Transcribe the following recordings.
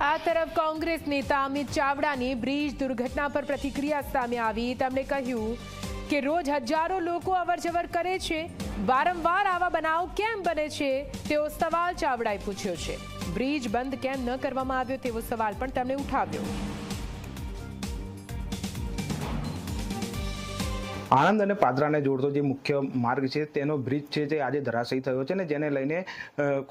આ તરફ કોંગ્રેસ નેતા અમિત ચાવડાની બ્રિજ દુર્ઘટના પર પ્રતિક્રિયા સામે આવી। તેમણે કહ્યું કે રોજ હજારો લોકો અવરજવર કરે છે, વારંવાર આવા બનાવ કેમ બને છે તેવો સવાલ ચાવડાએ પૂછ્યો છે। બ્રિજ બંધ કેમ ન કરવામાં આવ્યો તેવો સવાલ પણ તેમણે ઉઠાવ્યો। આણંદ અને પાદરાને જોડતો જે મુખ્ય માર્ગ છે તેનો બ્રિજ છે જે આજે ધરાશયી થયો છે ને જેને લઈને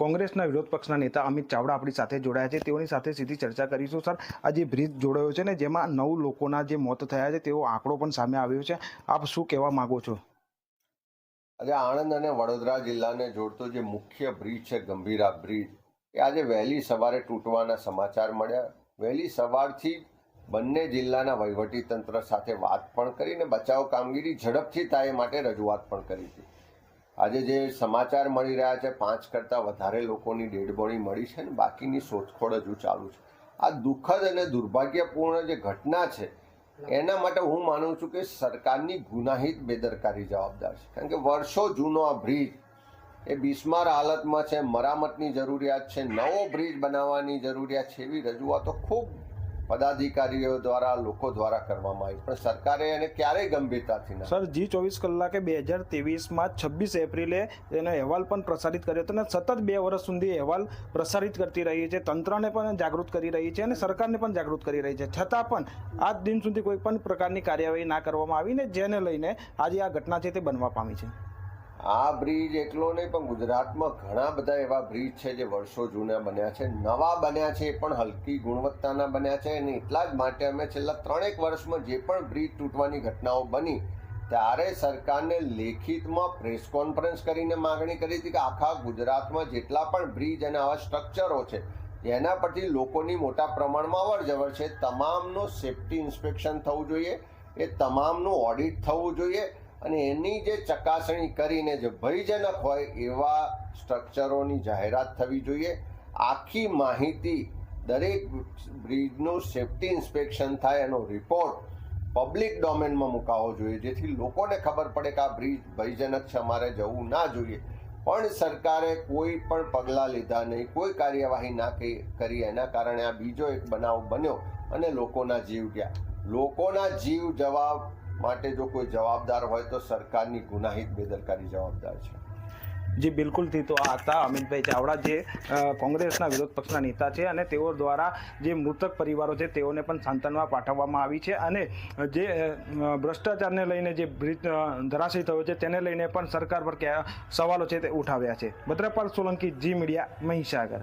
કોંગ્રેસના વિરોધ પક્ષના નેતા અમિત ચાવડા આપણી સાથે જોડાયા છે। તેઓની સાથે સીધી ચર્ચા કરીશું। સર, આ જે બ્રિજ જોડાયો છે ને જેમાં 9 લોકોના જે મોત થયા છે તેવો આંકડો પણ સામે આવ્યો છે, આપ શું કહેવા માંગો છો? આજે આણંદ અને વડોદરા જિલ્લાને જોડતો જે મુખ્ય બ્રિજ છે ગંભીરા બ્રિજ એ આજે વહેલી સવારે તૂટવાના સમાચાર મળ્યા। વહેલી સવારથી બંને જિલ્લાના વહીવટીતંત્ર સાથે વાત પણ કરીને બચાવ કામગીરી ઝડપથી થાય એ માટે રજૂઆત પણ કરી હતી। આજે જે સમાચાર મળી રહ્યા છે 5 કરતાં વધારે લોકોની ડેડ બોડી મળી છે અને બાકીની શોધખોળ હજુ ચાલુ છે। આ દુઃખદ અને દુર્ભાગ્યપૂર્ણ જે ઘટના છે એના માટે હું માનું છું કે સરકારની ગુનાહિત બેદરકારી જવાબદાર છે, કારણ કે વર્ષો જૂનો આ બ્રિજ એ બિસ્માર હાલતમાં છે, મરામતની જરૂરિયાત છે, નવો બ્રિજ બનાવવાની જરૂરિયાત છે, એવી રજૂઆતો ખૂબ પદાધિકારીઓ દ્વારા લોકો દ્વારા કરવામાં આવી, પણ સરકારે એને ક્યારેય ગંભીરતાથી ના। સર, G24 કલાકે 2023માં 26 એપ્રિલે એનો અહેવાલ પણ પ્રસારિત કર્યો હતો અને સતત 2 વર્ષ સુધી અહેવાલ પ્રસારિત કરતી રહી છે, તંત્રને પણ જાગૃત કરી રહી છે અને સરકારને પણ જાગૃત કરી રહી છે, છતાં પણ આજ દિન સુધી કોઈ પણ પ્રકારની કાર્યવાહી ના કરવામાં આવી ને જેને લઈને આજે આ ઘટના છે તે બનવા પામી છે। આ બ્રિજ એકલો નહીં પણ ગુજરાતમાં ઘણા બધા એવા બ્રિજ છે જે વર્ષો જૂના બન્યા છે, નવા બન્યા છે એ પણ હલકી ગુણવત્તાના બન્યા છે અને એટલા જ માટે અમે છેલ્લા 3 વર્ષમાં જે પણ બ્રિજ તૂટવાની ઘટનાઓ બની ત્યારે સરકારને લેખિતમાં પ્રેસ કોન્ફરન્સ કરીને માગણી કરી હતી કે આખા ગુજરાતમાં જેટલા પણ બ્રિજ અને આવા સ્ટ્રક્ચરો છે જેના પરથી લોકોની મોટા પ્રમાણમાં અવરજવર છે તમામનું સેફ્ટી ઇન્સ્પેક્શન થવું જોઈએ, એ તમામનું ઓડિટ થવું જોઈએ અને એની જે ચકાસણી કરીને જે ભયજનક હોય એવા સ્ટ્રક્ચરોની જાહેરાત થવી જોઈએ। આખી માહિતી દરેક બ્રિજનું સેફ્ટી ઇન્સ્પેક્શન થાય એનો રિપોર્ટ પબ્લિક ડોમેનમાં મુકાવવો જોઈએ, જેથી લોકોને ખબર પડે કે આ બ્રિજ ભયજનક છે, અમારે જવું ના જોઈએ। પણ સરકારે કોઈ પણ પગલાં લીધા નહીં, કોઈ કાર્યવાહી ના કરી, એના કારણે આ બીજો એક બનાવ બન્યો અને લોકોના જીવ ગયા। લોકોના જીવ જવા માટે જો કોઈ જવાબદાર હોય તો સરકારની ગુનાહિત બેદરકારી જવાબદાર છે। જી બિલકુલથી, તો આ હતા અમિતભાઈ ચાવડા જે કોંગ્રેસના વિરોધ પક્ષના નેતા છે અને તેઓ દ્વારા જે મૃતક પરિવારો છે તેઓને પણ સાંત્વના પાઠવવામાં આવી છે અને જે ભ્રષ્ટાચારને લઈને જે બ્રિજ ધરાશયી થયો છે તેને લઈને પણ સરકાર પર સવાલો છે તે ઉઠાવ્યા છે। ભદ્રપાલ સોલંકી, જી મીડિયા, મહીસાગર।